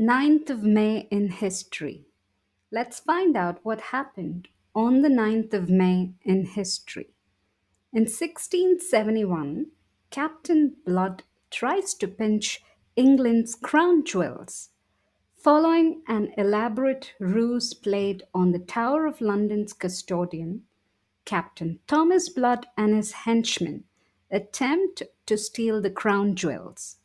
9th of May in history. Let's find out what happened on the 9th of May in history. In 1671, Captain Blood tries to pinch England's crown jewels. Following an elaborate ruse played on the Tower of London's custodian, Captain Thomas Blood and his henchmen attempt to steal the crown jewels.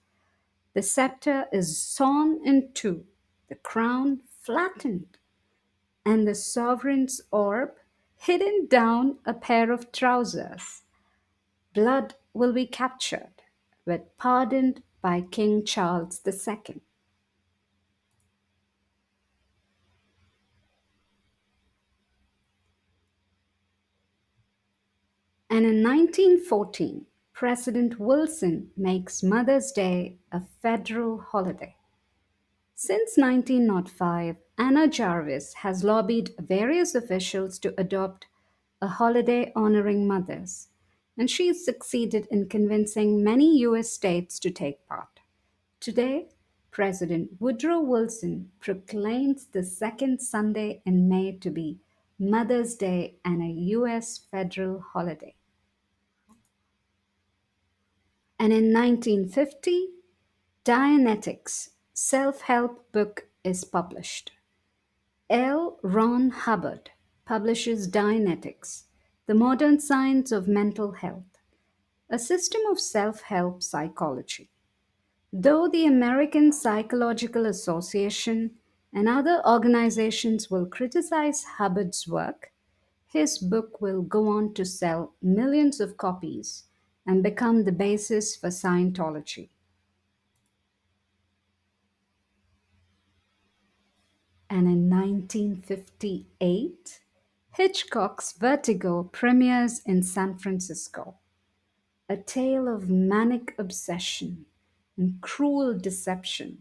The sceptre is sawn in two, the crown flattened, and the sovereign's orb hidden down a pair of trousers. Blood will be captured, but pardoned by King Charles II. And in 1914, President Wilson makes Mother's Day a federal holiday. Since 1905, Anna Jarvis has lobbied various officials to adopt a holiday honoring mothers, and she's succeeded in convincing many US states to take part. Today, President Woodrow Wilson proclaims the second Sunday in May to be Mother's Day and a US federal holiday. And in 1950, Dianetics self-help book is published. L. Ron Hubbard publishes Dianetics, the modern science of mental health, a system of self-help psychology. Though the American Psychological Association and other organizations will criticize Hubbard's work, his book will go on to sell millions of copies and become the basis for Scientology. And in 1958, Hitchcock's Vertigo premieres in San Francisco, a tale of manic obsession and cruel deception.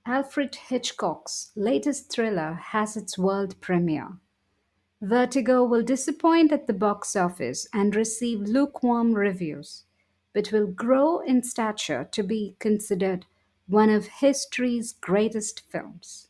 Alfred Hitchcock's latest thriller has its world premiere. Vertigo will disappoint at the box office and receive lukewarm reviews, but will grow in stature to be considered one of history's greatest films.